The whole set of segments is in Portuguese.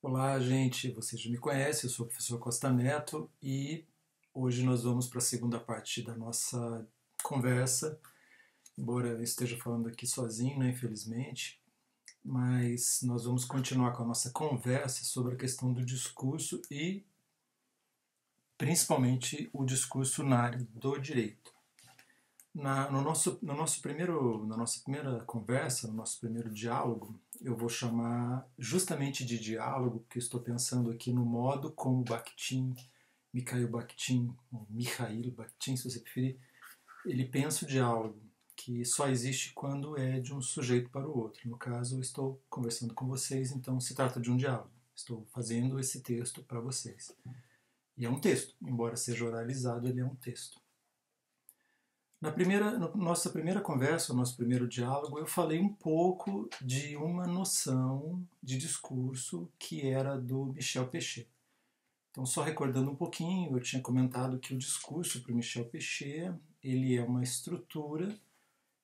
Olá, gente. Vocês já me conhecem, eu sou o professor Costa Neto e hoje nós vamos para a segunda parte da nossa conversa. Embora eu esteja falando aqui sozinho, né, infelizmente, mas nós vamos continuar com a nossa conversa sobre a questão do discurso e principalmente o discurso na área do direito. Na nossa primeira conversa, no nosso primeiro diálogo, eu vou chamar justamente de diálogo, porque estou pensando aqui no modo como Mikhail Bakhtin, ou Mikhail Bakhtin, se você preferir, ele pensa o diálogo, que só existe quando é de um sujeito para o outro. No caso, eu estou conversando com vocês, então se trata de um diálogo. Estou fazendo esse texto para vocês. E é um texto, embora seja oralizado, ele é um texto. Na nossa primeira conversa, no nosso primeiro diálogo, eu falei um pouco de uma noção de discurso que era do Michel Pechet. Então, só recordando um pouquinho, eu tinha comentado que o discurso para o Michel Pechet, ele é uma estrutura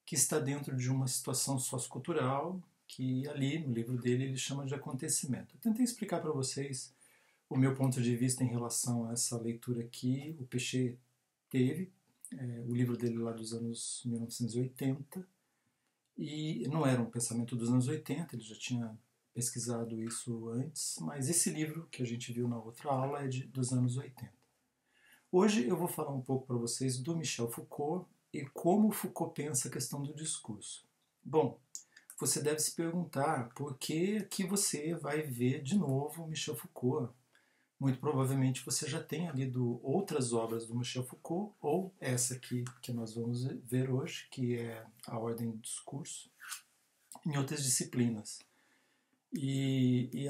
que está dentro de uma situação sociocultural que ali, no livro dele, ele chama de acontecimento. Eu tentei explicar para vocês o meu ponto de vista em relação a essa leitura que o Pechet teve, o livro dele lá dos anos 1980, e não era um pensamento dos anos 80, ele já tinha pesquisado isso antes, mas esse livro que a gente viu na outra aula é dos anos 80. Hoje eu vou falar um pouco para vocês do Michel Foucault e como Foucault pensa a questão do discurso. Bom, você deve se perguntar por que você vai ver de novo Michel Foucault. Muito provavelmente você já tenha lido outras obras do Michel Foucault, ou essa aqui que nós vamos ver hoje, que é A Ordem do Discurso, em outras disciplinas.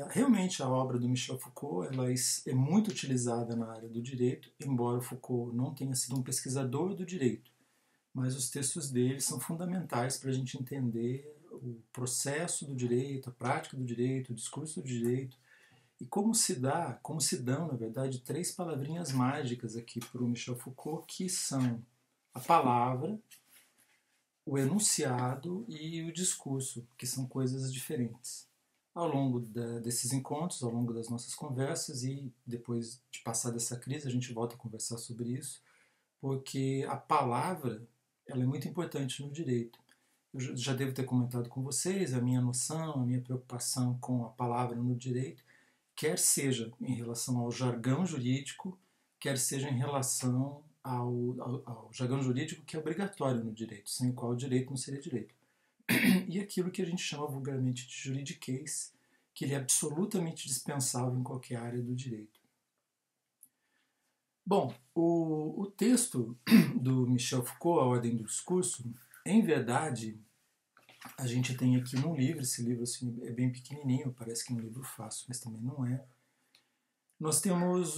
Realmente a obra do Michel Foucault ela é muito utilizada na área do direito, embora Foucault não tenha sido um pesquisador do direito, mas os textos dele são fundamentais para a gente entender o processo do direito, a prática do direito, o discurso do direito, e como se dão, na verdade, três palavrinhas mágicas aqui para o Michel Foucault, que são a palavra, o enunciado e o discurso, que são coisas diferentes. Ao longo desses encontros, ao longo das nossas conversas, e depois de passar dessa crise, a gente volta a conversar sobre isso, porque a palavra ela é muito importante no direito. Eu já devo ter comentado com vocês a minha noção, a minha preocupação com a palavra no direito, quer seja em relação ao jargão jurídico, quer seja em relação ao jargão jurídico que é obrigatório no direito, sem o qual o direito não seria direito. E aquilo que a gente chama vulgarmente de juridiquês, que ele é absolutamente dispensável em qualquer área do direito. Bom, o texto do Michel Foucault, A Ordem do Discurso, em verdade, a gente tem aqui num livro, esse livro assim, é bem pequenininho, parece que é um livro fácil, mas também não é. Nós temos,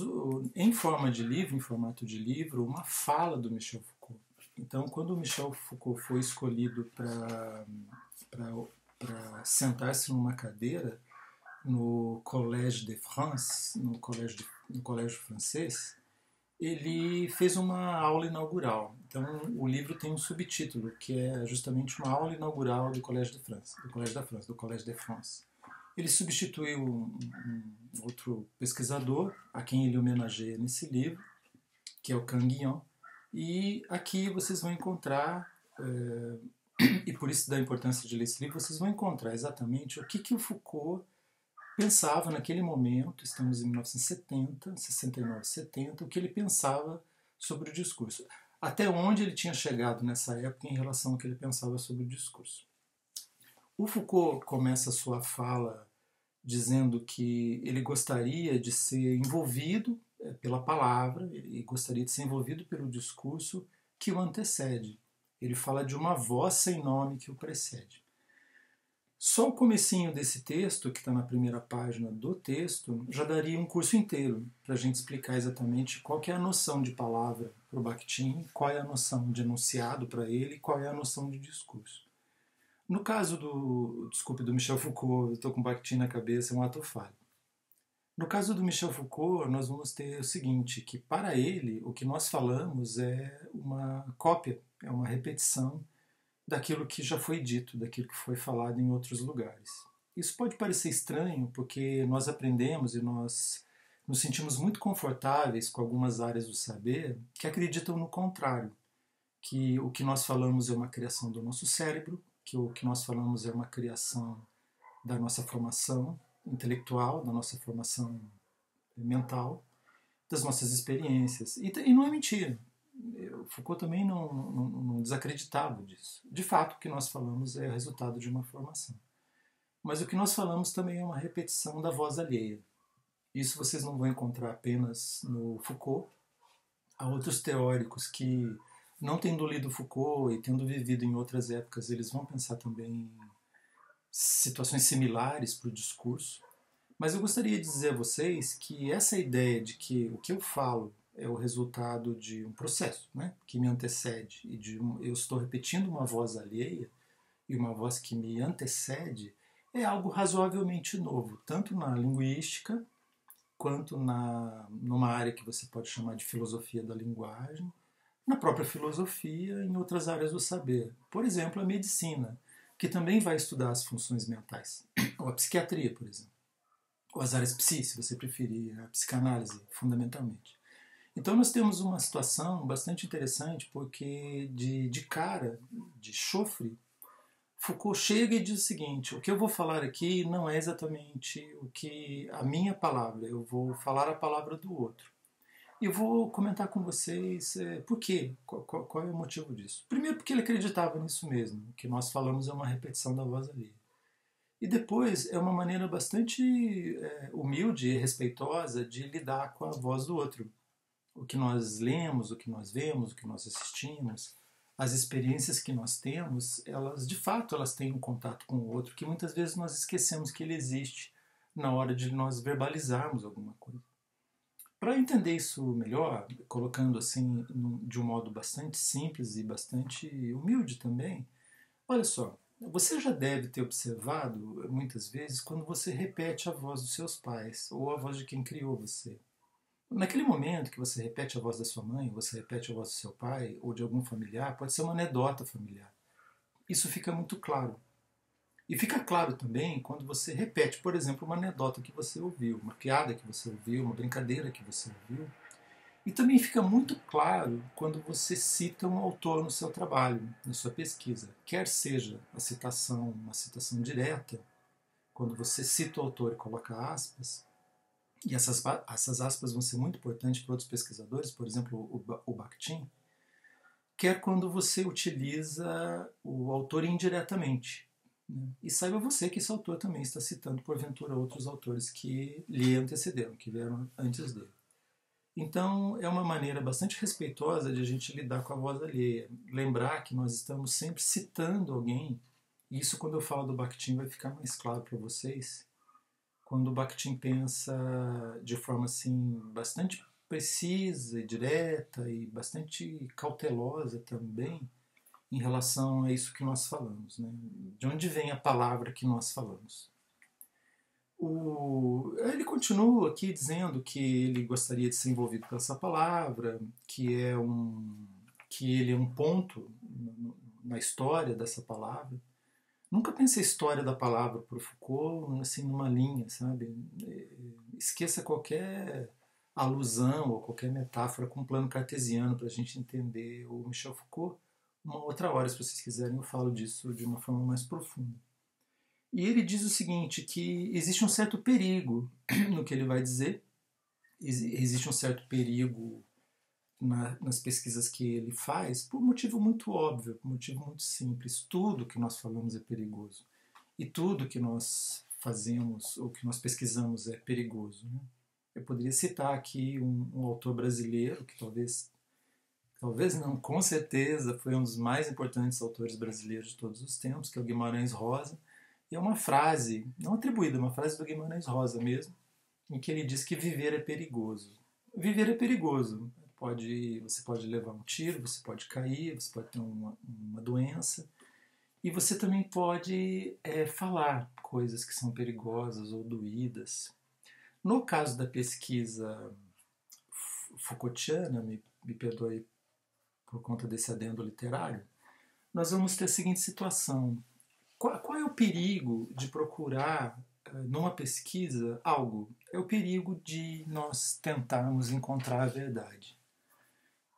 em forma de livro, em formato de livro, uma fala do Michel Foucault. Então, quando o Michel Foucault foi escolhido para sentar-se numa cadeira no Collège de France, no colégio francês, ele fez uma aula inaugural. Então, o livro tem um subtítulo, que é justamente uma aula inaugural do Colégio de France, do Collège de France. Ele substituiu um outro pesquisador, a quem ele homenageia nesse livro, que é o Canguilhem, e aqui vocês vão encontrar, e por isso da importância de ler esse livro, vocês vão encontrar exatamente o que o Foucault pensava naquele momento, estamos em 1970, 69, 70, o que ele pensava sobre o discurso. Até onde ele tinha chegado nessa época em relação ao que ele pensava sobre o discurso. O Foucault começa a sua fala dizendo que ele gostaria de ser envolvido pela palavra, ele gostaria de ser envolvido pelo discurso que o antecede. Ele fala de uma voz sem nome que o precede. Só o comecinho desse texto, que está na primeira página do texto, já daria um curso inteiro para a gente explicar exatamente qual que é a noção de palavra para o Bakhtin, qual é a noção de enunciado para ele e qual é a noção de discurso. No caso do Michel Foucault, eu estou com o Bakhtin na cabeça, é um ato falho. No caso do Michel Foucault, nós vamos ter o seguinte, que para ele o que nós falamos é uma cópia, é uma repetição daquilo que já foi dito, daquilo que foi falado em outros lugares. Isso pode parecer estranho, porque nós aprendemos e nós nos sentimos muito confortáveis com algumas áreas do saber que acreditam no contrário, que o que nós falamos é uma criação do nosso cérebro, que o que nós falamos é uma criação da nossa formação intelectual, da nossa formação mental, das nossas experiências. E não é mentira. Foucault também não desacreditava disso. De fato, o que nós falamos é resultado de uma formação. Mas o que nós falamos também é uma repetição da voz alheia. Isso vocês não vão encontrar apenas no Foucault. Há outros teóricos que, não tendo lido Foucault e tendo vivido em outras épocas, eles vão pensar também em situações similares para o discurso. Mas eu gostaria de dizer a vocês que essa ideia de que o que eu falo é o resultado de um processo, né, que me antecede, e eu estou repetindo uma voz alheia e uma voz que me antecede, é algo razoavelmente novo, tanto na linguística quanto numa área que você pode chamar de filosofia da linguagem, na própria filosofia, em outras áreas do saber. Por exemplo, a medicina, que também vai estudar as funções mentais, ou a psiquiatria, por exemplo, ou as áreas psi, se você preferir, a psicanálise, fundamentalmente. Então nós temos uma situação bastante interessante, porque de cara, de chofre, Foucault chega e diz o seguinte: o que eu vou falar aqui não é exatamente o que a minha palavra, eu vou falar a palavra do outro. E eu vou comentar com vocês por quê, qual é o motivo disso. Primeiro, porque ele acreditava nisso mesmo, o que nós falamos é uma repetição da voz alheia. E depois, é uma maneira bastante humilde e respeitosa de lidar com a voz do outro. O que nós lemos, o que nós vemos, o que nós assistimos, as experiências que nós temos, elas de fato elas têm um contato com o outro que muitas vezes nós esquecemos que ele existe na hora de nós verbalizarmos alguma coisa. Para entender isso melhor, colocando assim de um modo bastante simples e bastante humilde também, olha só, você já deve ter observado muitas vezes quando você repete a voz dos seus pais ou a voz de quem criou você. Naquele momento que você repete a voz da sua mãe, você repete a voz do seu pai ou de algum familiar, pode ser uma anedota familiar. Isso fica muito claro. E fica claro também quando você repete, por exemplo, uma anedota que você ouviu, uma piada que você ouviu, uma brincadeira que você ouviu. E também fica muito claro quando você cita um autor no seu trabalho, na sua pesquisa. Quer seja a citação, uma citação direta, quando você cita o autor e coloca aspas, e essas aspas vão ser muito importantes para outros pesquisadores, por exemplo, o Bakhtin, quer quando você utiliza o autor indiretamente. Né? E saiba você que esse autor também está citando, porventura, outros autores que lhe antecederam, que vieram antes dele. Então, é uma maneira bastante respeitosa de a gente lidar com a voz alheia. Lembrar que nós estamos sempre citando alguém, e isso, quando eu falo do Bakhtin, vai ficar mais claro para vocês, quando o Bakhtin pensa de forma assim bastante precisa e direta e bastante cautelosa também em relação a isso que nós falamos, né? De onde vem a palavra que nós falamos? Ele continua aqui dizendo que ele gostaria de ser envolvido com essa palavra, que ele é um ponto na história dessa palavra. Nunca pense a história da palavra para o Foucault assim numa linha, sabe? Esqueça qualquer alusão ou qualquer metáfora com um plano cartesiano para a gente entender o Michel Foucault. Uma outra hora, se vocês quiserem, eu falo disso de uma forma mais profunda. E ele diz o seguinte, que existe um certo perigo no que ele vai dizer, existe um certo perigo nas pesquisas que ele faz, por um motivo muito óbvio, por um motivo muito simples. Tudo que nós falamos é perigoso. E tudo que nós fazemos ou que nós pesquisamos é perigoso. Né? Eu poderia citar aqui um autor brasileiro, que talvez não, com certeza foi um dos mais importantes autores brasileiros de todos os tempos, que é o Guimarães Rosa. E é uma frase, não atribuída, é uma frase do Guimarães Rosa mesmo, em que ele diz que viver é perigoso. Viver é perigoso. Você pode levar um tiro, você pode cair, você pode ter uma doença. E você também pode falar coisas que são perigosas ou doídas. No caso da pesquisa Foucaultiana, me perdoe por conta desse adendo literário, nós vamos ter a seguinte situação. qual é o perigo de procurar numa pesquisa algo? É o perigo de nós tentarmos encontrar a verdade.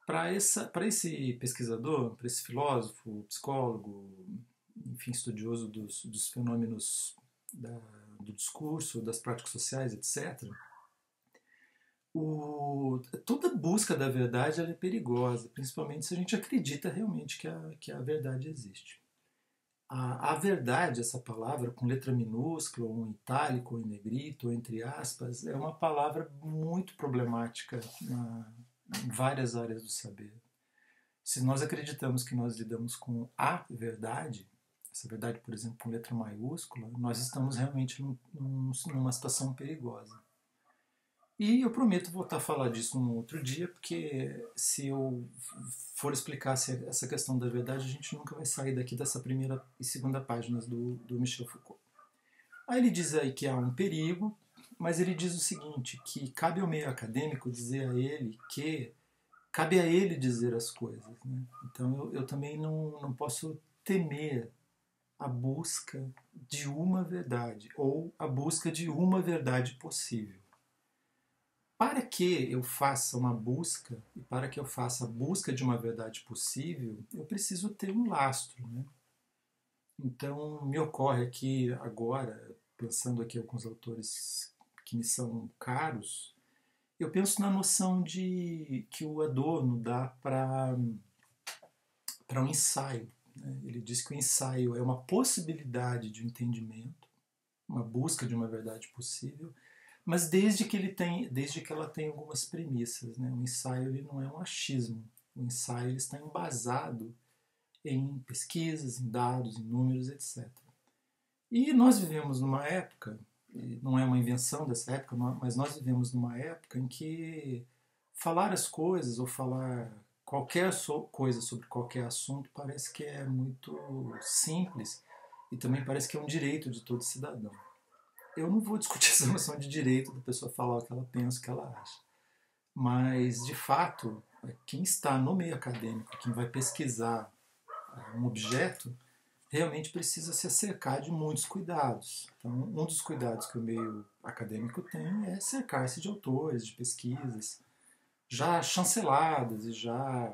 Para esse pesquisador, para esse filósofo, psicólogo, enfim, estudioso dos fenômenos do discurso, das práticas sociais, etc., toda busca da verdade ela é perigosa, principalmente se a gente acredita realmente que a verdade existe. A verdade, essa palavra com letra minúscula, ou em itálico, ou em negrito, ou entre aspas, é uma palavra muito problemática em várias áreas do saber. Se nós acreditamos que nós lidamos com a verdade, essa verdade, por exemplo, com letra maiúscula, nós estamos realmente numa situação perigosa. E eu prometo voltar a falar disso num outro dia, porque se eu for explicar essa questão da verdade, a gente nunca vai sair daqui dessa primeira e segunda páginas do Michel Foucault. Aí ele diz aí que há um perigo, mas ele diz o seguinte, que cabe ao meio acadêmico dizer a ele que cabe a ele dizer as coisas. Né? Então eu também não posso temer a busca de uma verdade, ou a busca de uma verdade possível. Para que eu faça uma busca, e para que eu faça a busca de uma verdade possível, eu preciso ter um lastro. Né? Então, me ocorre aqui agora, pensando aqui em alguns autores que me são caros, eu penso na noção de que o Adorno dá para um ensaio. Né? Ele diz que o ensaio é uma possibilidade de um entendimento, uma busca de uma verdade possível, mas desde que ela tenha algumas premissas. Né? O ensaio ele não é um achismo. O ensaio ele está embasado em pesquisas, em dados, em números, etc. E nós vivemos numa época, não é uma invenção dessa época, mas nós vivemos numa época em que falar as coisas ou falar qualquer coisa sobre qualquer assunto parece que é muito simples e também parece que é um direito de todo cidadão. Eu não vou discutir essa noção de direito da pessoa falar o que ela pensa, o que ela acha. Mas, de fato, quem está no meio acadêmico, quem vai pesquisar um objeto, realmente precisa se cercar de muitos cuidados. Então, um dos cuidados que o meio acadêmico tem é cercar-se de autores, de pesquisas, já chanceladas e já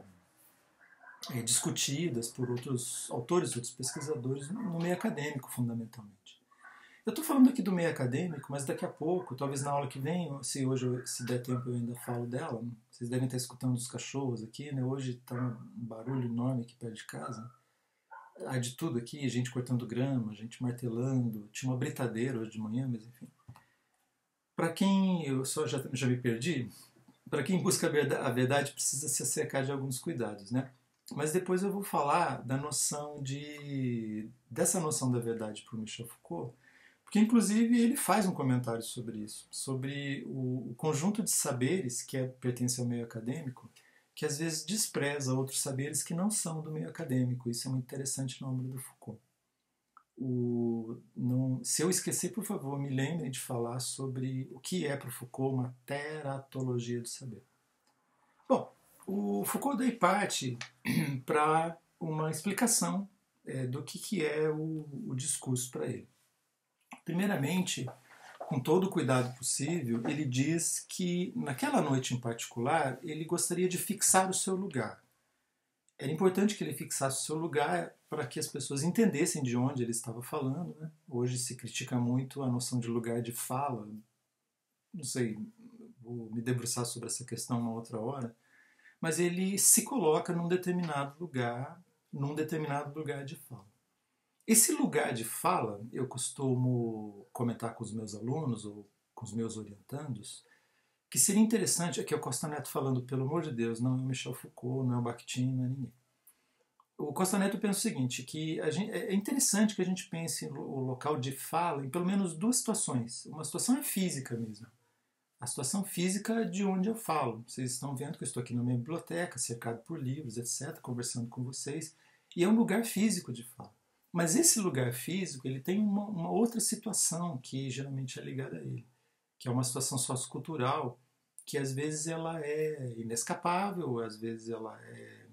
discutidas por outros autores, outros pesquisadores no meio acadêmico, fundamentalmente. Eu estou falando aqui do meio acadêmico, mas daqui a pouco, talvez na aula que vem, se der tempo eu ainda falo dela, né? Vocês devem estar escutando os cachorros aqui, né? Hoje está um barulho enorme aqui perto de casa. Há de tudo aqui, gente cortando grama, gente martelando, tinha uma britadeira hoje de manhã, mas enfim. Para quem, eu já me perdi, para quem busca a verdade precisa se acercar de alguns cuidados, né? Mas depois eu vou falar dessa noção da verdade para o Michel Foucault, porque, inclusive, ele faz um comentário sobre isso, sobre o conjunto de saberes que pertence ao meio acadêmico, que às vezes despreza outros saberes que não são do meio acadêmico. Isso é muito interessante na obra do Foucault. Se eu esquecer, por favor, me lembrem de falar sobre o que é para o Foucault uma teratologia do saber. Bom, o Foucault daí parte para uma explicação do que é o discurso para ele. Primeiramente, com todo o cuidado possível, ele diz que, naquela noite em particular, ele gostaria de fixar o seu lugar. Era importante que ele fixasse o seu lugar para que as pessoas entendessem de onde ele estava falando. Né? Hoje se critica muito a noção de lugar de fala. Não sei, vou me debruçar sobre essa questão uma outra hora. Mas ele se coloca num determinado lugar de fala. Esse lugar de fala, eu costumo comentar com os meus alunos ou com os meus orientandos, que seria interessante, aqui é o Costa Neto falando, pelo amor de Deus, não é o Michel Foucault, não é o Bakhtin, não é ninguém. O Costa Neto pensa o seguinte, que é interessante que a gente pense o local de fala em pelo menos duas situações. Uma situação é física mesmo. A situação física de onde eu falo. Vocês estão vendo que eu estou aqui na minha biblioteca, cercado por livros, etc., conversando com vocês, e é um lugar físico de fala. Mas esse lugar físico ele tem uma outra situação que geralmente é ligada a ele, que é uma situação sociocultural que às vezes ela é inescapável, às vezes ela é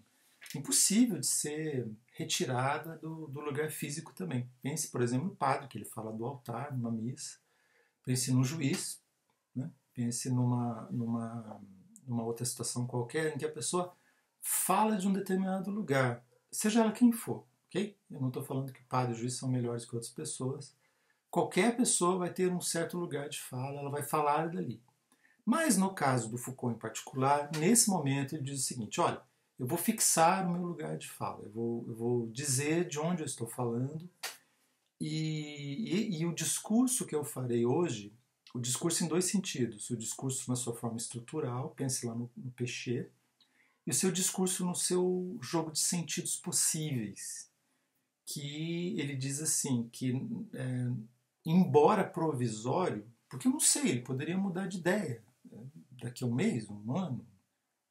impossível de ser retirada do lugar físico também. Pense, por exemplo, no padre, que ele fala do altar, numa missa. Pense no juiz, né? Pense numa outra situação qualquer em que a pessoa fala de um determinado lugar, seja ela quem for, ok? Eu não estou falando que padre e juiz são melhores que outras pessoas. Qualquer pessoa vai ter um certo lugar de fala, ela vai falar dali. Mas no caso do Foucault em particular, nesse momento ele diz o seguinte: olha, eu vou fixar o meu lugar de fala, eu vou dizer de onde eu estou falando, e o discurso que eu farei hoje, o discurso em dois sentidos, o discurso na sua forma estrutural, pense lá no Péché, e o seu discurso no seu jogo de sentidos possíveis, que ele diz assim, que embora provisório, porque eu não sei, ele poderia mudar de ideia daqui a um mês, um ano,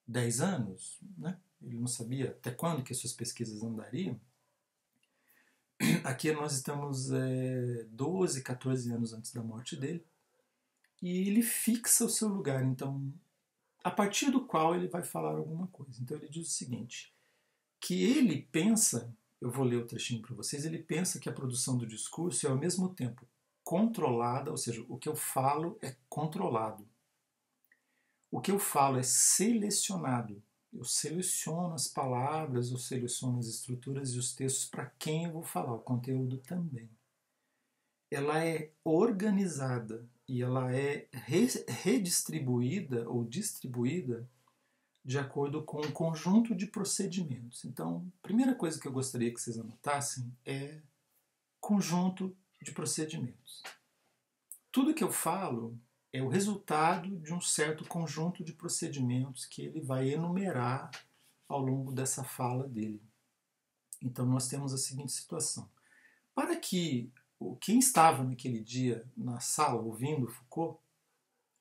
10 anos, né? Ele não sabia até quando que as suas pesquisas andariam. Aqui nós estamos 12, 14 anos antes da morte dele, e ele fixa o seu lugar, então, a partir do qual ele vai falar alguma coisa. Então ele diz o seguinte, que ele pensa, eu vou ler o trechinho para vocês, ele pensa que a produção do discurso é ao mesmo tempo controlada, ou seja, o que eu falo é controlado. O que eu falo é selecionado. Eu seleciono as palavras, eu seleciono as estruturas e os textos para quem eu vou falar, o conteúdo também. Ela é organizada e ela é redistribuída ou distribuída de acordo com um conjunto de procedimentos. Então, a primeira coisa que eu gostaria que vocês anotassem é conjunto de procedimentos. Tudo que eu falo é o resultado de um certo conjunto de procedimentos que ele vai enumerar ao longo dessa fala dele. Então nós temos a seguinte situação. Para que quem estava naquele dia na sala ouvindo Foucault,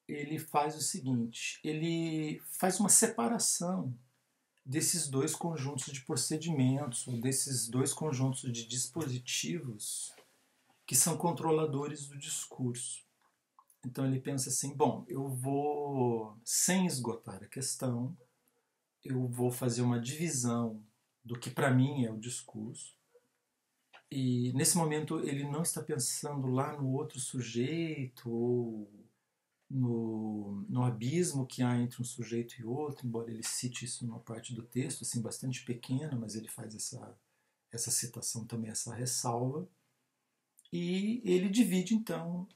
ele faz o seguinte, ele faz uma separação desses dois conjuntos de procedimentos, ou desses dois conjuntos de dispositivos que são controladores do discurso. Então ele pensa assim, bom, eu vou, sem esgotar a questão, eu vou fazer uma divisão do que para mim é o discurso. E nesse momento ele não está pensando lá no outro sujeito ou no abismo que há entre um sujeito e outro, embora ele cite isso numa parte do texto, assim, bastante pequena, mas ele faz essa citação também, essa ressalva. E ele divide então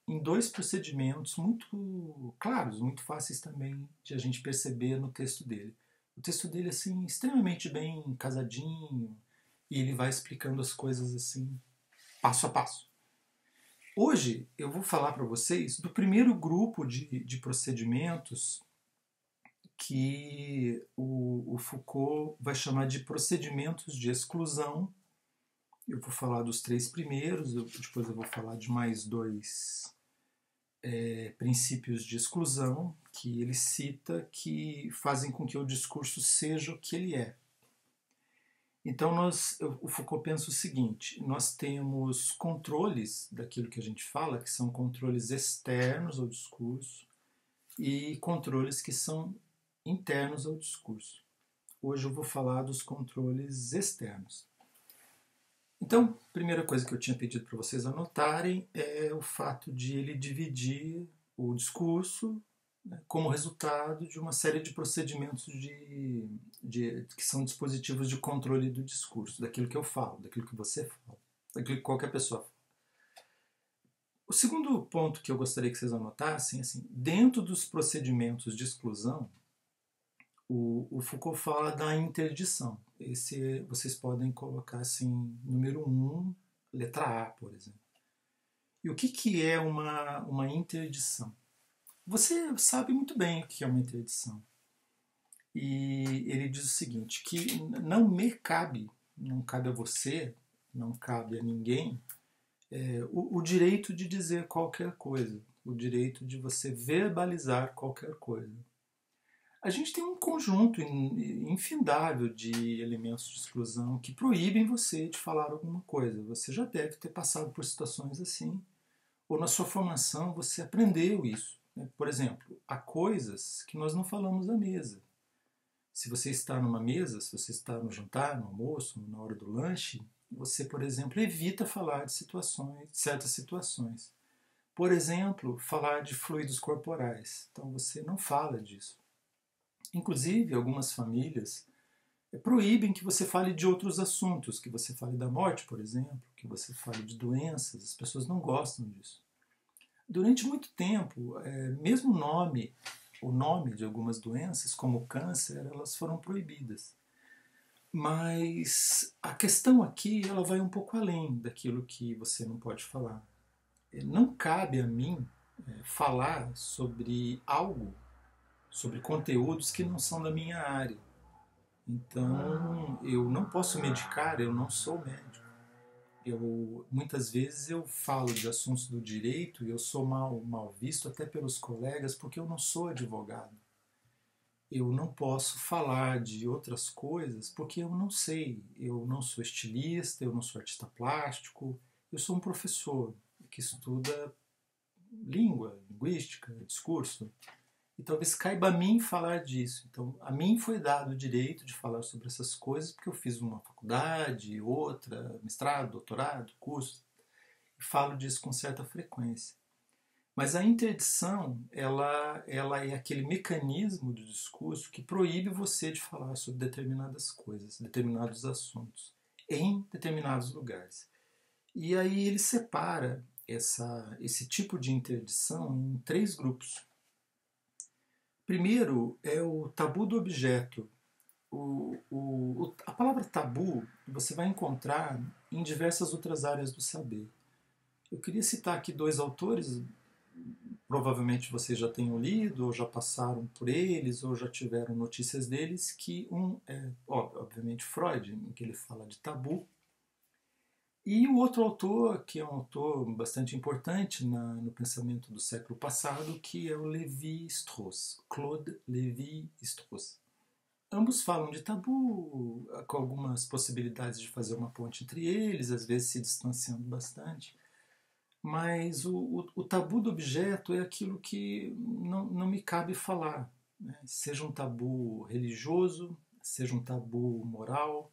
em dois procedimentos muito claros, muito fáceis também de a gente perceber no texto dele. O texto dele é assim, extremamente bem casadinho, e ele vai explicando as coisas assim, passo a passo. Hoje eu vou falar para vocês do primeiro grupo de procedimentos que o Foucault vai chamar de procedimentos de exclusão. Eu vou falar dos três primeiros, depois eu vou falar de mais dois princípios de exclusão que ele cita que fazem com que o discurso seja o que ele é. Então o Foucault pensa o seguinte, nós temos controles daquilo que a gente fala, que são controles externos ao discurso, e controles que são internos ao discurso. Hoje eu vou falar dos controles externos. Então, a primeira coisa que eu tinha pedido para vocês anotarem é o fato de ele dividir o discurso, né, como resultado de uma série de procedimentos que são dispositivos de controle do discurso, daquilo que eu falo, daquilo que você fala, daquilo que qualquer pessoa fala. O segundo ponto que eu gostaria que vocês anotassem, assim, dentro dos procedimentos de exclusão, o Foucault fala da interdição. Esse vocês podem colocar assim, número 1, letra A, por exemplo. E o que é uma interdição? Você sabe muito bem o que é uma interdição. E ele diz o seguinte, que não me cabe, não cabe a você, não cabe a ninguém, o direito de dizer qualquer coisa, o direito de você verbalizar qualquer coisa. A gente tem um conjunto infindável de elementos de exclusão que proíbem você de falar alguma coisa. Você já deve ter passado por situações assim, ou na sua formação você aprendeu isso. Por exemplo, há coisas que nós não falamos à mesa. Se você está numa mesa, se você está no jantar, no almoço, na hora do lanche, você, por exemplo, evita falar de situações, certas situações. Por exemplo, falar de fluidos corporais. Então você não fala disso. Inclusive, algumas famílias proíbem que você fale de outros assuntos, que você fale da morte, por exemplo, que você fale de doenças. As pessoas não gostam disso. Durante muito tempo, mesmo o nome de algumas doenças, como o câncer, elas foram proibidas. Mas a questão aqui, ela vai um pouco além daquilo que você não pode falar. Não cabe a mim falar sobre algo, sobre conteúdos que não são da minha área. Então, eu não posso medicar, eu não sou médico. Muitas vezes eu falo de assuntos do direito e eu sou mal visto até pelos colegas porque eu não sou advogado. Eu não posso falar de outras coisas porque eu não sei. Eu não sou estilista, eu não sou artista plástico, eu sou um professor que estuda língua, linguística, discurso. E talvez caiba a mim falar disso. Então, a mim foi dado o direito de falar sobre essas coisas porque eu fiz uma faculdade, outra, mestrado, doutorado, curso, e falo disso com certa frequência. Mas a interdição, ela é aquele mecanismo do discurso que proíbe você de falar sobre determinadas coisas, determinados assuntos, em determinados lugares. E aí ele separa esse tipo de interdição em 3 grupos. Primeiro é o tabu do objeto. A palavra tabu você vai encontrar em diversas outras áreas do saber. Eu queria citar aqui 2 autores, provavelmente vocês já tenham lido, ou já passaram por eles, ou já tiveram notícias deles, que um é, obviamente, Freud, em que ele fala de tabu, e o outro autor, que é um autor bastante importante no pensamento do século passado, que é o Lévi-Strauss, Claude Lévi-Strauss. Ambos falam de tabu, com algumas possibilidades de fazer uma ponte entre eles, às vezes se distanciando bastante. Mas o tabu do objeto é aquilo que não me cabe falar. Né? Seja um tabu religioso, seja um tabu moral,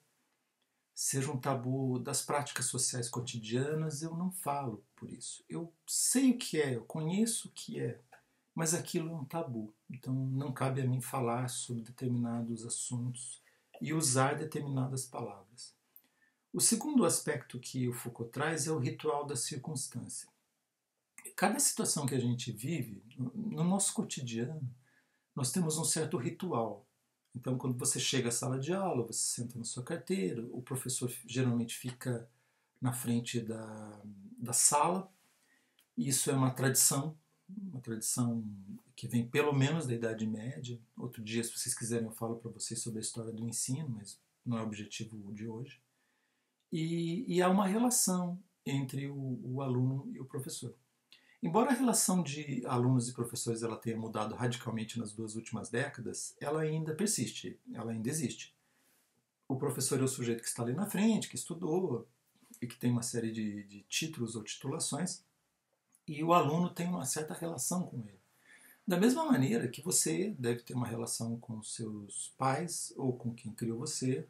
seja um tabu das práticas sociais cotidianas, eu não falo por isso. Eu sei o que é, eu conheço o que é, mas aquilo é um tabu. Então não cabe a mim falar sobre determinados assuntos e usar determinadas palavras. O segundo aspecto que o Foucault traz é o ritual da circunstância. Cada situação que a gente vive, no nosso cotidiano, nós temos um certo ritual. Então, quando você chega à sala de aula, você senta na sua carteira, o professor geralmente fica na frente da sala. Isso é uma tradição que vem pelo menos da Idade Média. Outro dia, se vocês quiserem, eu falo para vocês sobre a história do ensino, mas não é o objetivo de hoje. E há uma relação entre o aluno e o professor. Embora a relação de alunos e professores ela tenha mudado radicalmente nas 2 últimas décadas, ela ainda persiste, ela ainda existe. O professor é o sujeito que está ali na frente, que estudou e que tem uma série de títulos ou titulações, e o aluno tem uma certa relação com ele. Da mesma maneira que você deve ter uma relação com seus pais ou com quem criou você,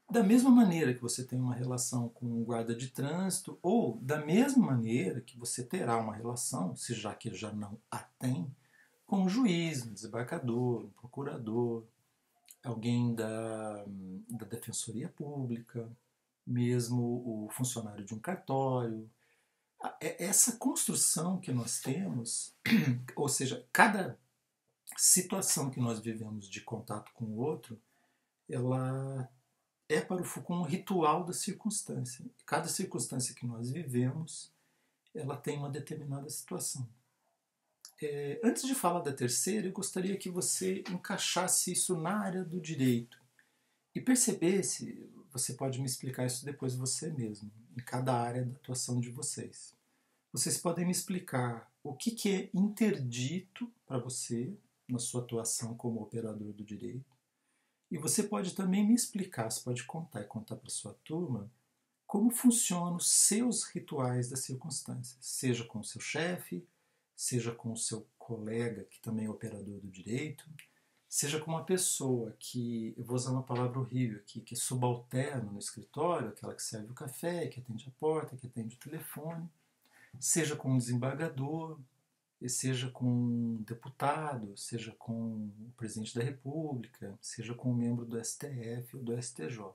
da mesma maneira que você tem uma relação com um guarda de trânsito, ou da mesma maneira que você terá uma relação, se já que já não a tem, com um juiz, um desembargador, um procurador, alguém da Defensoria Pública, mesmo o funcionário de um cartório. Essa construção que nós temos, ou seja, cada situação que nós vivemos de contato com o outro, ela é para o Foucault um ritual da circunstância. Cada circunstância que nós vivemos, ela tem uma determinada situação. Antes de falar da terceira, eu gostaria que você encaixasse isso na área do direito e percebesse, você pode me explicar isso depois você mesmo, em cada área da atuação de vocês. Vocês podem me explicar o que é interdito para você na sua atuação como operador do direito. E você pode também me explicar, você pode contar e contar para a sua turma como funcionam os seus rituais das circunstâncias, seja com o seu chefe, seja com o seu colega, que também é operador do direito, seja com uma pessoa que, eu vou usar uma palavra horrível aqui, que é subalterno no escritório, aquela que serve o café, que atende a porta, que atende o telefone, seja com um desembargador, seja com um deputado, seja com o presidente da República, seja com um membro do STF ou do STJ.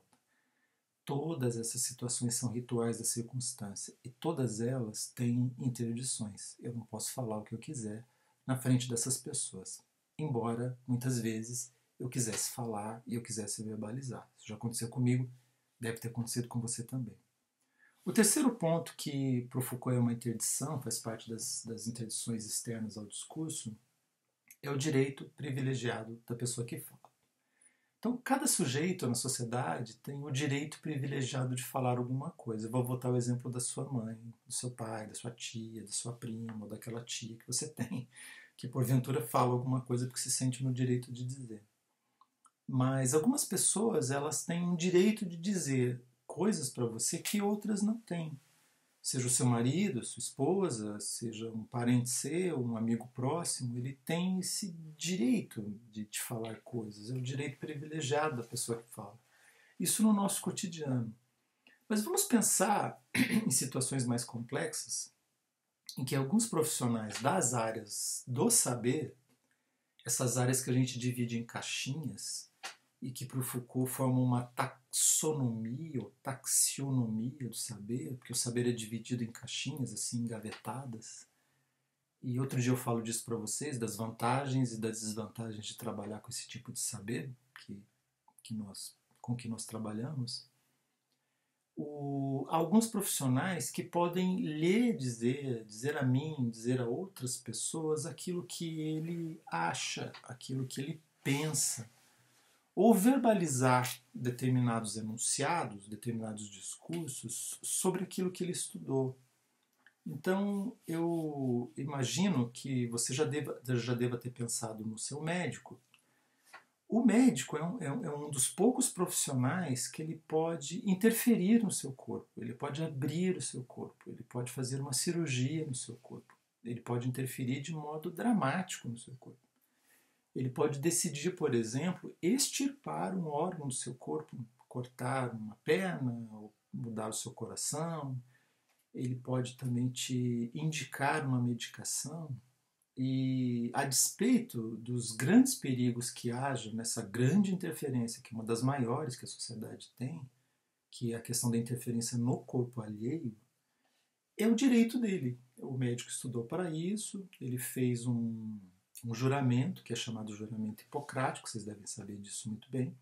Todas essas situações são rituais da circunstância e todas elas têm interdições. Eu não posso falar o que eu quiser na frente dessas pessoas, embora muitas vezes eu quisesse falar e eu quisesse verbalizar. Isso já aconteceu comigo, deve ter acontecido com você também. O terceiro ponto, que para o Foucault é uma interdição, faz parte das interdições externas ao discurso, é o direito privilegiado da pessoa que fala. Então, cada sujeito na sociedade tem o direito privilegiado de falar alguma coisa. Eu vou botar o exemplo da sua mãe, do seu pai, da sua tia, da sua prima, ou daquela tia que você tem, que porventura fala alguma coisa porque se sente no direito de dizer. Mas algumas pessoas, elas têm um direito de dizer coisas para você que outras não têm. Seja o seu marido, sua esposa, seja um parente seu, um amigo próximo, ele tem esse direito de te falar coisas, é o direito privilegiado da pessoa que fala. Isso no nosso cotidiano. Mas vamos pensar em situações mais complexas, em que alguns profissionais das áreas do saber, essas áreas que a gente divide em caixinhas, e que para o Foucault formam uma taxonomia ou taxonomia do saber, porque o saber é dividido em caixinhas, assim, engavetadas. E outro dia eu falo disso para vocês, das vantagens e das desvantagens de trabalhar com esse tipo de saber com que nós trabalhamos. Alguns profissionais que podem lhe dizer a mim, dizer a outras pessoas aquilo que ele acha, aquilo que ele pensa, ou verbalizar determinados enunciados, determinados discursos sobre aquilo que ele estudou. Então, eu imagino que você já deva ter pensado no seu médico. O médico é um dos poucos profissionais que ele pode interferir no seu corpo, ele pode abrir o seu corpo, ele pode fazer uma cirurgia no seu corpo, ele pode interferir de modo dramático no seu corpo. Ele pode decidir, por exemplo, extirpar um órgão do seu corpo, cortar uma perna, ou mudar o seu coração. Ele pode também te indicar uma medicação. E, a despeito dos grandes perigos que haja nessa grande interferência, que é uma das maiores que a sociedade tem, que é a questão da interferência no corpo alheio, é o direito dele. O médico estudou para isso, ele fez um juramento, que é chamado juramento hipocrático, vocês devem saber disso muito bem.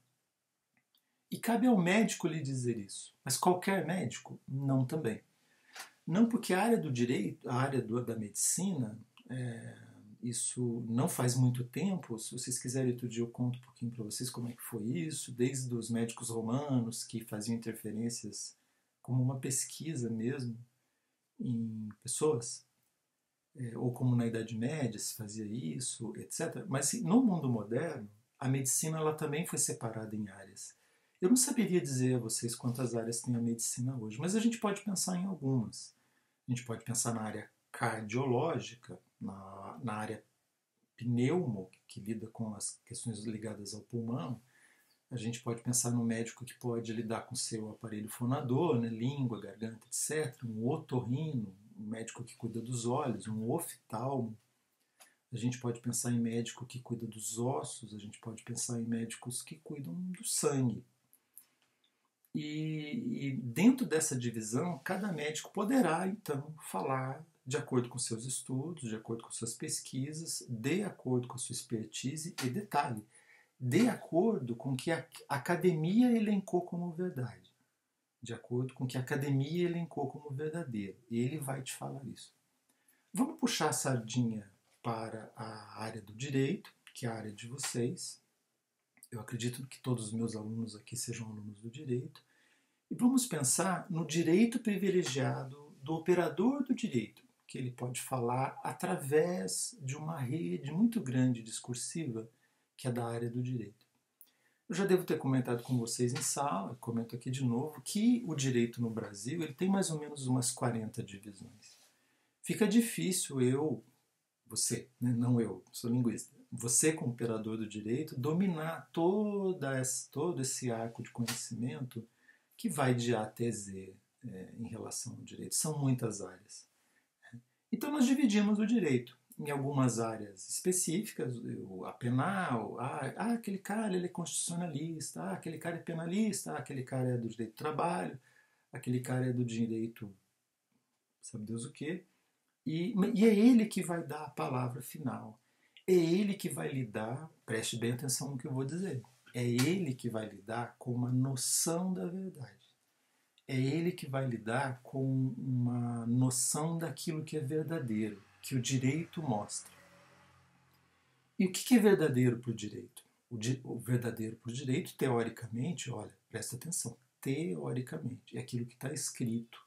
E cabe ao médico lhe dizer isso. Mas qualquer médico? Não também. Não, porque a área do direito, a área da medicina, isso não faz muito tempo. Se vocês quiserem, outro dia eu conto um pouquinho para vocês como é que foi isso, desde os médicos romanos que faziam interferências como uma pesquisa mesmo em pessoas, ou como na Idade Média se fazia isso, etc. Mas no mundo moderno, a medicina ela também foi separada em áreas. Eu não saberia dizer a vocês quantas áreas tem a medicina hoje, mas a gente pode pensar em algumas. A gente pode pensar na área cardiológica, na área pneumo, que lida com as questões ligadas ao pulmão. A gente pode pensar no médico que pode lidar com seu aparelho fonador, né, língua, garganta, etc. Um otorrino, um médico que cuida dos olhos, um oftalmo. A gente pode pensar em médico que cuida dos ossos, a gente pode pensar em médicos que cuidam do sangue. E dentro dessa divisão, cada médico poderá, então, falar de acordo com seus estudos, de acordo com suas pesquisas, de acordo com a sua expertise e, detalhe, de acordo com o que a academia elencou como verdade, de acordo com o que a academia elencou como verdadeiro. E ele vai te falar isso. Vamos puxar a sardinha para a área do direito, que é a área de vocês. Eu acredito que todos os meus alunos aqui sejam alunos do direito. E vamos pensar no direito privilegiado do operador do direito, que ele pode falar através de uma rede muito grande discursiva, que é da área do direito. Eu já devo ter comentado com vocês em sala, comento aqui de novo, que o direito no Brasil ele tem mais ou menos umas 40 divisões. Fica difícil você, né, não eu, sou linguista, você como operador do direito, dominar todo esse arco de conhecimento que vai de A até Z em relação ao direito. São muitas áreas. Então nós dividimos o direito em algumas áreas específicas, a penal, aquele cara ele é constitucionalista, aquele cara é penalista, aquele cara é do direito do trabalho, aquele cara é do direito, sabe Deus o quê, e é ele que vai dar a palavra final. É ele que vai lidar, preste bem atenção no que eu vou dizer, é ele que vai lidar com uma noção da verdade. É ele que vai lidar com uma noção daquilo que é verdadeiro, que o direito mostra. E o que é verdadeiro para o direito? O verdadeiro para o direito, teoricamente, olha, presta atenção, teoricamente, é aquilo que está escrito.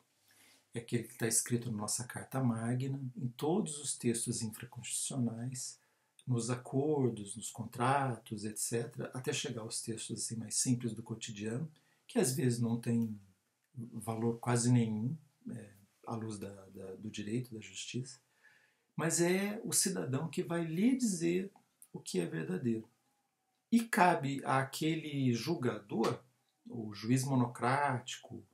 É aquilo que está escrito na nossa Carta Magna, em todos os textos infraconstitucionais, nos acordos, nos contratos, etc., até chegar aos textos assim, mais simples do cotidiano, que às vezes não tem valor quase nenhum à luz do direito, da justiça, mas é o cidadão que vai lhe dizer o que é verdadeiro. E cabe àquele julgador, o juiz monocrático,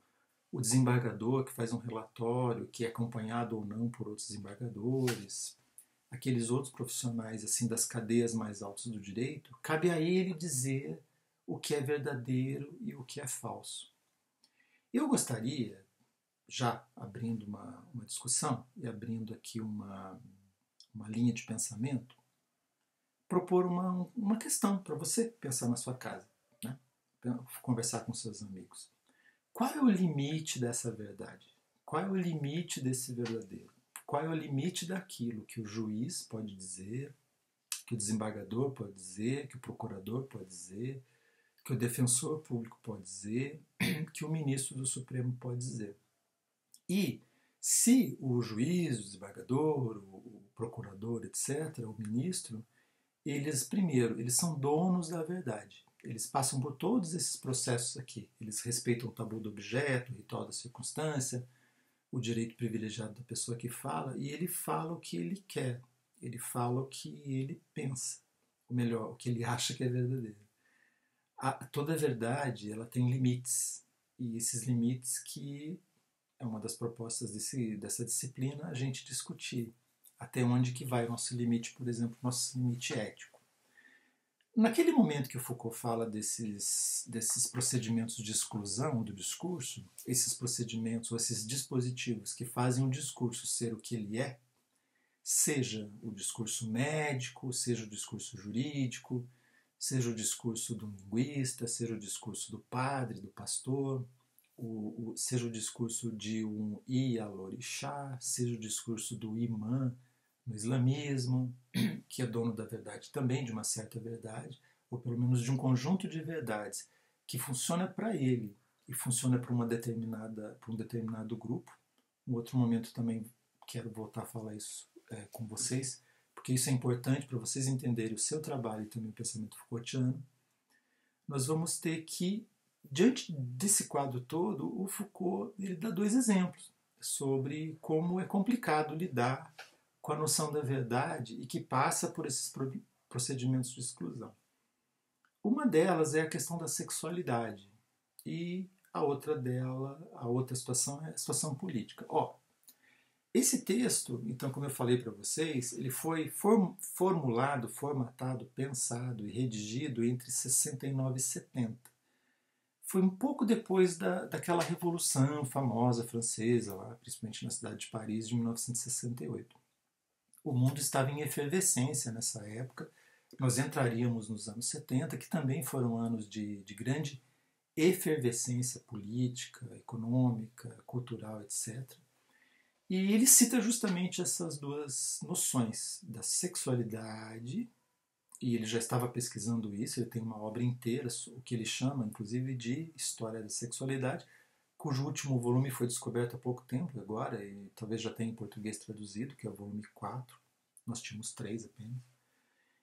o desembargador que faz um relatório, que é acompanhado ou não por outros desembargadores, aqueles outros profissionais assim das cadeias mais altas do direito, cabe a ele dizer o que é verdadeiro e o que é falso. Eu gostaria, já abrindo uma discussão e abrindo aqui uma linha de pensamento, propor uma questão para você pensar na sua casa, né? Conversar com seus amigos. Qual é o limite dessa verdade? Qual é o limite desse verdadeiro? Qual é o limite daquilo que o juiz pode dizer, que o desembargador pode dizer, que o procurador pode dizer, que o defensor público pode dizer, que o ministro do Supremo pode dizer? E se o juiz, o desembargador, o procurador, etc., o ministro, eles são donos da verdade. Eles passam por todos esses processos aqui. Eles respeitam o tabu do objeto, o ritual da circunstância, o direito privilegiado da pessoa que fala, e ele fala o que ele quer. Ele fala o que ele pensa. Ou melhor, o que ele acha que é verdadeiro. Toda verdade ela tem limites. E esses limites que é uma das propostas dessa disciplina a gente discutir. Até onde que vai o nosso limite, por exemplo, nosso limite ético. Naquele momento que o Foucault fala desses procedimentos de exclusão do discurso, esses procedimentos ou esses dispositivos que fazem o discurso ser o que ele é, seja o discurso médico, seja o discurso jurídico, seja o discurso do linguista, seja o discurso do padre, do pastor, seja o discurso de um Ialorixá, seja o discurso do imã no islamismo, que é dono da verdade também, de uma certa verdade, ou pelo menos de um conjunto de verdades que funciona para ele e funciona para um determinado grupo. Em outro momento também quero voltar a falar isso com vocês, porque isso é importante para vocês entenderem o seu trabalho e também o pensamento Foucaultiano. Nós vamos ter que, diante desse quadro todo, o Foucault ele dá dois exemplos sobre como é complicado lidar com a noção da verdade e que passa por esses procedimentos de exclusão. Uma delas é a questão da sexualidade e a outra situação é a situação política. Esse texto, então, como eu falei para vocês, ele foi formulado, formatado, pensado e redigido entre 69 e 70. Foi um pouco depois daquela Revolução famosa francesa, lá, principalmente na cidade de Paris, de 1968. O mundo estava em efervescência nessa época. Nós entraríamos nos anos 70, que também foram anos de grande efervescência política, econômica, cultural, etc. E ele cita justamente essas duas noções da sexualidade, e ele já estava pesquisando isso, ele tem uma obra inteira, o que ele chama, inclusive, de História da Sexualidade, cujo último volume foi descoberto há pouco tempo, agora, e talvez já tenha em português traduzido, que é o volume 4. Nós tínhamos 3 apenas.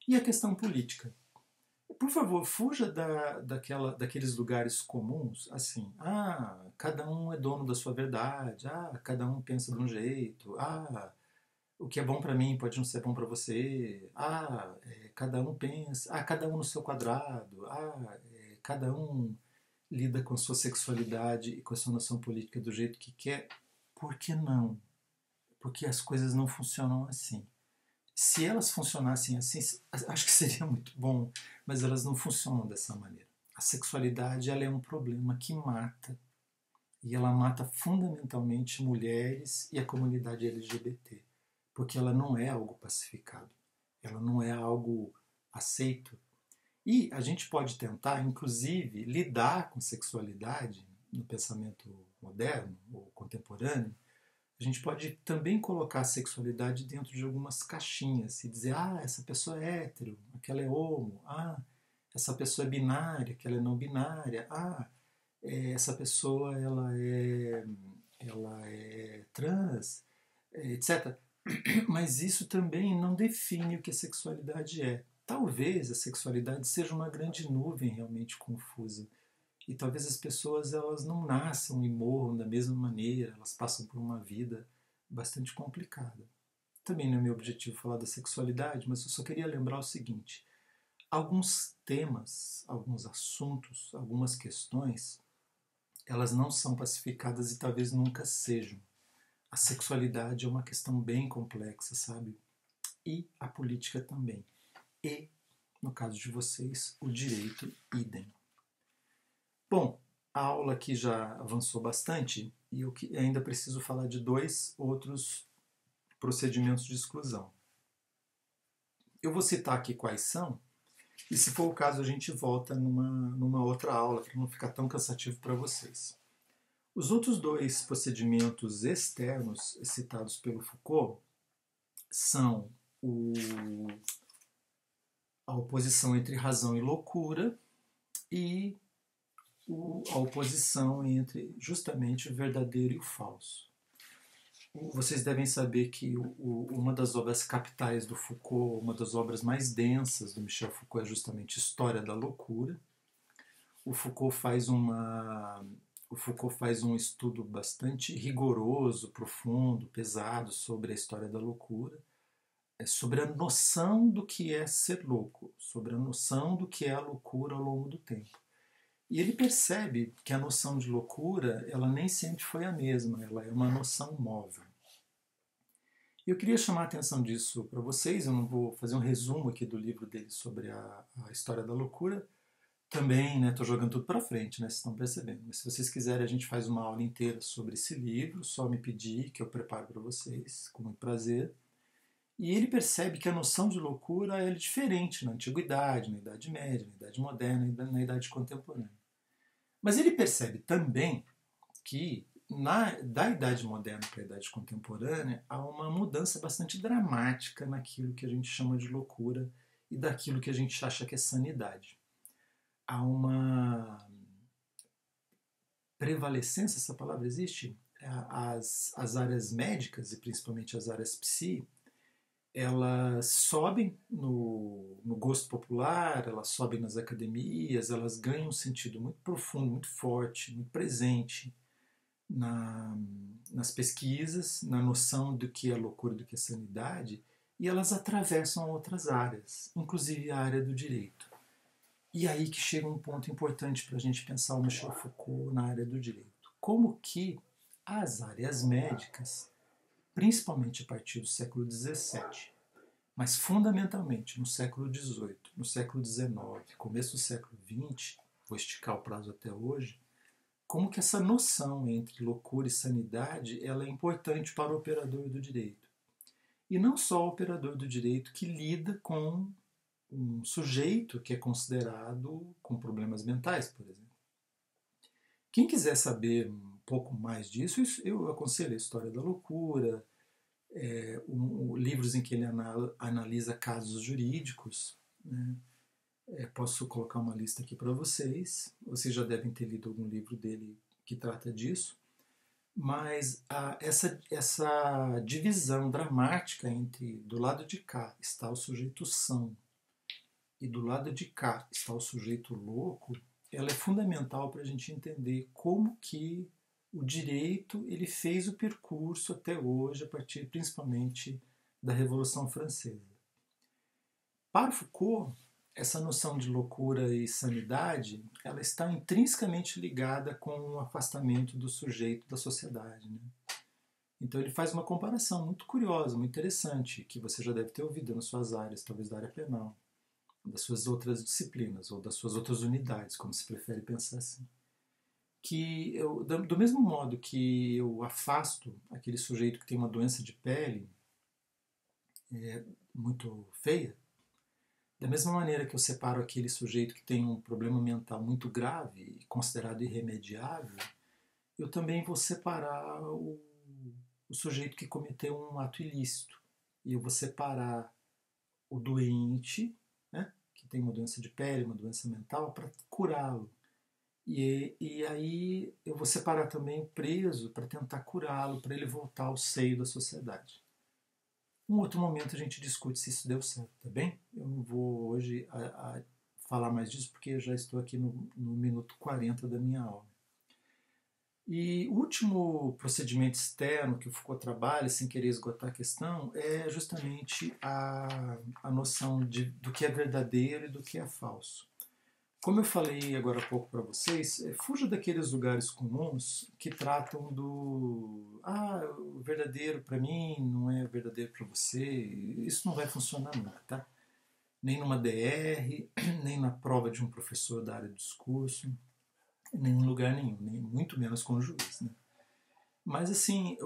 E a questão política. Por favor, fuja daqueles lugares comuns, assim, cada um é dono da sua verdade, cada um pensa de um jeito, o que é bom para mim pode não ser bom para você, cada um pensa, cada um no seu quadrado, cada um lida com a sua sexualidade e com a sua noção política do jeito que quer. Por que não? Porque as coisas não funcionam assim. Se elas funcionassem assim, acho que seria muito bom, mas elas não funcionam dessa maneira. A sexualidade, ela é um problema que mata, e ela mata fundamentalmente mulheres e a comunidade LGBT, porque ela não é algo pacificado, ela não é algo aceito. E a gente pode tentar, inclusive, lidar com sexualidade no pensamento moderno ou contemporâneo. A gente pode também colocar a sexualidade dentro de algumas caixinhas e dizer, essa pessoa é hétero, aquela é homo, essa pessoa é binária, aquela é não binária, essa pessoa ela é trans, etc. Mas isso também não define o que a sexualidade é. Talvez a sexualidade seja uma grande nuvem realmente confusa. E talvez as pessoas elas não nasçam e morram da mesma maneira, elas passam por uma vida bastante complicada. Também não é meu objetivo falar da sexualidade, mas eu só queria lembrar o seguinte: alguns temas, alguns assuntos, algumas questões, elas não são pacificadas e talvez nunca sejam. A sexualidade é uma questão bem complexa, sabe? E a política também. E, no caso de vocês, o direito idem. Bom, a aula aqui já avançou bastante e eu ainda preciso falar de 2 outros procedimentos de exclusão. Eu vou citar aqui quais são e, se for o caso, a gente volta numa outra aula para não ficar tão cansativo para vocês. Os outros 2 procedimentos externos citados pelo Foucault são a oposição entre razão e loucura e a oposição entre justamente o verdadeiro e o falso. Vocês devem saber que uma das obras capitais do Foucault, uma das obras mais densas do Michel Foucault é justamente História da Loucura. O Foucault faz um estudo bastante rigoroso, profundo, pesado sobre a história da loucura, sobre a noção do que é ser louco, sobre a noção do que é a loucura ao longo do tempo. E ele percebe que a noção de loucura, ela nem sempre foi a mesma, ela é uma noção móvel. Eu queria chamar a atenção disso para vocês, eu não vou fazer um resumo aqui do livro dele sobre a história da loucura. Também, estou jogando tudo para frente, vocês estão percebendo. Mas se vocês quiserem, a gente faz uma aula inteira sobre esse livro, só me pedir que eu preparo para vocês, com muito prazer. E ele percebe que a noção de loucura é diferente na Antiguidade, na Idade Média, na Idade Moderna e na Idade Contemporânea. Mas ele percebe também que da Idade Moderna para a Idade Contemporânea há uma mudança bastante dramática naquilo que a gente chama de loucura e daquilo que a gente acha que é sanidade. Há uma prevalecência, essa palavra existe? As áreas médicas, e principalmente as áreas psi, elas sobem no gosto popular, elas sobem nas academias, elas ganham um sentido muito profundo, muito forte, muito presente nas pesquisas, na noção do que é loucura, do que é sanidade, e elas atravessam outras áreas, inclusive a área do direito. E aí que chega um ponto importante para a gente pensar o Michel Foucault na área do direito. Como que as áreas médicas, principalmente a partir do século XVII, mas fundamentalmente no século XVIII, no século XIX, começo do século XX, vou esticar o prazo até hoje, como que essa noção entre loucura e sanidade ela é importante para o operador do direito. E não só o operador do direito que lida com um sujeito que é considerado com problemas mentais, por exemplo. Quem quiser saber um pouco mais disso, eu aconselho a História da Loucura, livros em que ele analisa casos jurídicos. Posso colocar uma lista aqui para vocês. Vocês já devem ter lido algum livro dele que trata disso. Mas essa divisão dramática entre do lado de cá está o sujeito são e do lado de cá está o sujeito louco, ela é fundamental para a gente entender como que o direito ele fez o percurso até hoje, a partir principalmente da Revolução Francesa. Para Foucault, essa noção de loucura e sanidade, ela está intrinsecamente ligada com o afastamento do sujeito da sociedade, né? Então ele faz uma comparação muito curiosa, muito interessante, que você já deve ter ouvido nas suas áreas, talvez da área penal, das suas outras disciplinas, ou das suas outras unidades, como se prefere pensar assim. Que eu, do mesmo modo que eu afasto aquele sujeito que tem uma doença de pele muito feia, da mesma maneira que eu separo aquele sujeito que tem um problema mental muito grave e considerado irremediável, eu também vou separar o sujeito que cometeu um ato ilícito. E eu vou separar o doente, né, que tem uma doença de pele, uma doença mental, para curá-lo. E aí eu vou separar também o preso para tentar curá-lo, para ele voltar ao seio da sociedade. Um outro momento a gente discute se isso deu certo, tá bem? Eu não vou hoje falar mais disso porque eu já estou aqui no minuto 40 da minha aula. E o último procedimento externo que o Foucault trabalha, sem querer esgotar a questão, é justamente a noção do que é verdadeiro e do que é falso. Como eu falei agora há pouco para vocês, fuja daqueles lugares comuns que tratam do o verdadeiro para mim não é verdadeiro para você. Isso não vai funcionar nunca, tá? Nem numa DR, nem na prova de um professor da área do discurso, nem em lugar nenhum, nem muito menos com o juiz, né? Mas assim,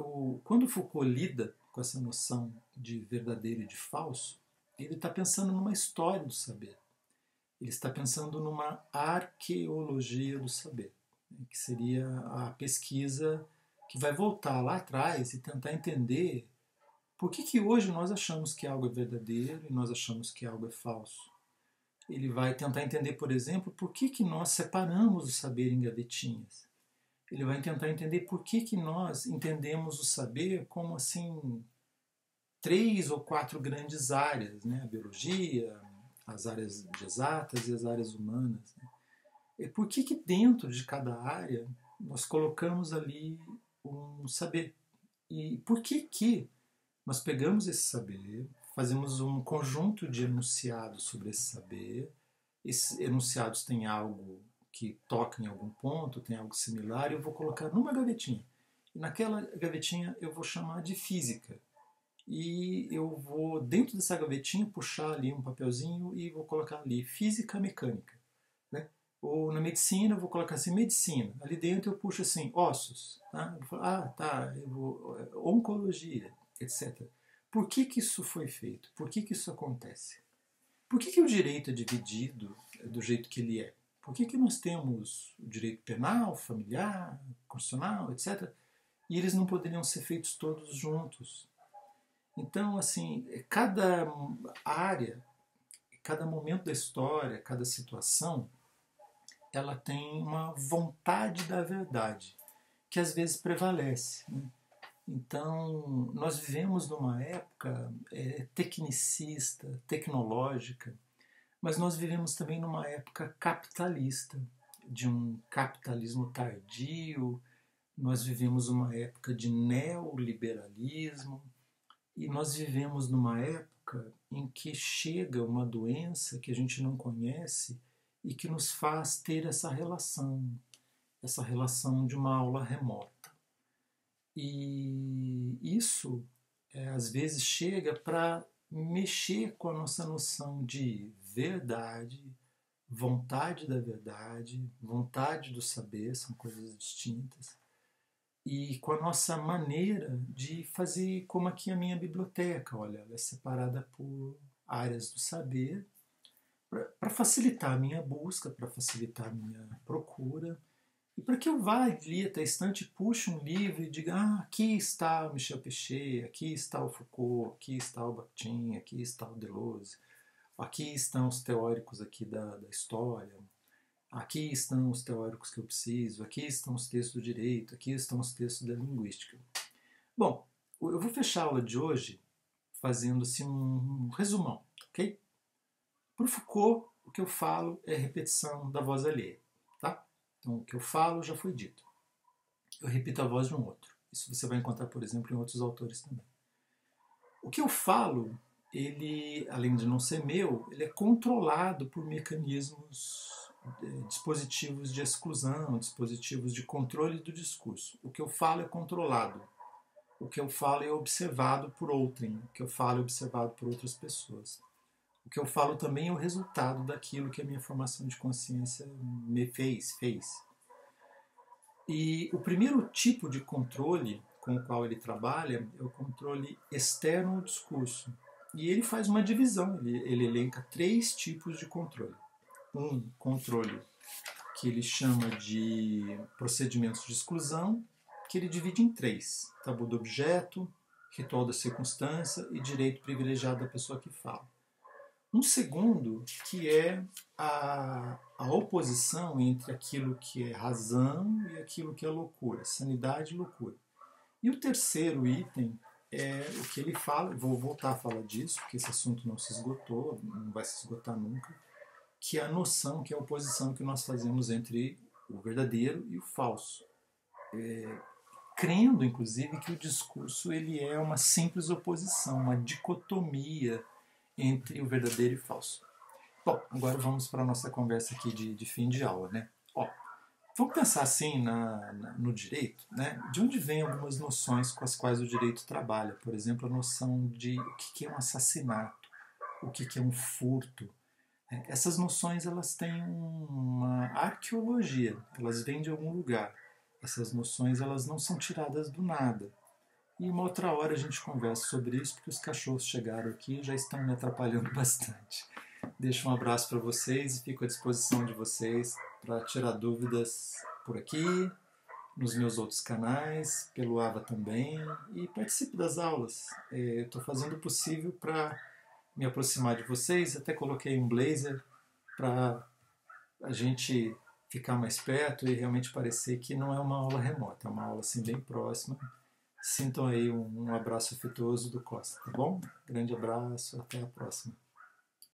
quando Foucault lida com essa noção de verdadeiro e de falso, ele está pensando numa história do saber. Ele está pensando numa arqueologia do saber, né, que seria a pesquisa que vai voltar lá atrás e tentar entender por que hoje nós achamos que algo é verdadeiro e nós achamos que algo é falso. Ele vai tentar entender, por exemplo, por que nós separamos o saber em gavetinhas. Ele vai tentar entender por que nós entendemos o saber como assim 3 ou 4 grandes áreas, né? A biologia, as áreas de exatas e as áreas humanas. Né? E por que dentro de cada área nós colocamos ali um saber? E por que nós pegamos esse saber, fazemos um conjunto de enunciados sobre esse saber, esses enunciados têm algo que toca em algum ponto, tem algo similar, e eu vou colocar numa gavetinha. E naquela gavetinha eu vou chamar de física. E eu vou, dentro dessa gavetinha, puxar ali um papelzinho e vou colocar ali física mecânica. Né? Ou na medicina, eu vou colocar assim, medicina. Ali dentro eu puxo assim, ossos. Tá? Eu falo, eu vou, oncologia, etc. Por que isso foi feito? Por que isso acontece? Por que o direito é dividido do jeito que ele é? Por que nós temos o direito penal, familiar, constitucional, etc. E eles não poderiam ser feitos todos juntos? Então, assim, cada área, cada momento da história, cada situação, ela tem uma vontade da verdade, que às vezes prevalece. Né? Então, nós vivemos numa época tecnicista, tecnológica, mas nós vivemos também numa época capitalista, de um capitalismo tardio, nós vivemos uma época de neoliberalismo, e nós vivemos numa época em que chega uma doença que a gente não conhece e que nos faz ter essa relação de uma aula remota. E isso, às vezes, chega para mexer com a nossa noção de verdade, vontade da verdade, vontade do saber, são coisas distintas, e com a nossa maneira de fazer como aqui a minha biblioteca. Olha, ela é separada por áreas do saber para facilitar a minha busca, para facilitar a minha procura, e para que eu vá ali até a estante, puxe um livro e diga, aqui está o Michel Pechet, aqui está o Foucault, aqui está o Bakhtin, aqui está o Deleuze, aqui estão os teóricos aqui da história, aqui estão os teóricos que eu preciso, aqui estão os textos do direito, aqui estão os textos da linguística. Bom, eu vou fechar a aula de hoje fazendo assim um resumão, ok? Para o Foucault, o que eu falo é repetição da voz alheia, tá? Então, o que eu falo já foi dito. Eu repito a voz de um outro. Isso você vai encontrar, por exemplo, em outros autores também. O que eu falo ele, além de não ser meu, ele é controlado por mecanismos, dispositivos de exclusão, dispositivos de controle do discurso. O que eu falo é controlado. O que eu falo é observado por outrem. O que eu falo é observado por outras pessoas. O que eu falo também é o resultado daquilo que a minha formação de consciência me fez. E o primeiro tipo de controle com o qual ele trabalha é o controle externo ao discurso. E ele faz uma divisão, ele elenca 3 tipos de controle. Um controle que ele chama de procedimentos de exclusão, que ele divide em 3: tabu do objeto, ritual da circunstância e direito privilegiado da pessoa que fala. Um segundo, que é a oposição entre aquilo que é razão e aquilo que é loucura, sanidade e loucura. E o terceiro item é o que ele fala, vou voltar a falar disso, porque esse assunto não se esgotou, não vai se esgotar nunca, que é a noção, que é a oposição que nós fazemos entre o verdadeiro e o falso. Crendo, inclusive, que o discurso ele é uma simples oposição, uma dicotomia entre o verdadeiro e o falso. Bom, agora vamos para a nossa conversa aqui de fim de aula, né? Vamos pensar assim no direito, né? De onde vêm algumas noções com as quais o direito trabalha? Por exemplo, a noção de o que é um assassinato, o que é um furto. Essas noções elas têm uma arqueologia, elas vêm de algum lugar. Essas noções elas não são tiradas do nada. E uma outra hora a gente conversa sobre isso, porque os cachorros chegaram aqui e já estão me atrapalhando bastante. Deixo um abraço para vocês e fico à disposição de vocês para tirar dúvidas por aqui, nos meus outros canais, pelo AVA também, e participe das aulas. Eu estou fazendo o possível para me aproximar de vocês, até coloquei um blazer para a gente ficar mais perto e realmente parecer que não é uma aula remota, é uma aula assim bem próxima. Sintam aí um abraço afetuoso do Costa, tá bom? Grande abraço, até a próxima.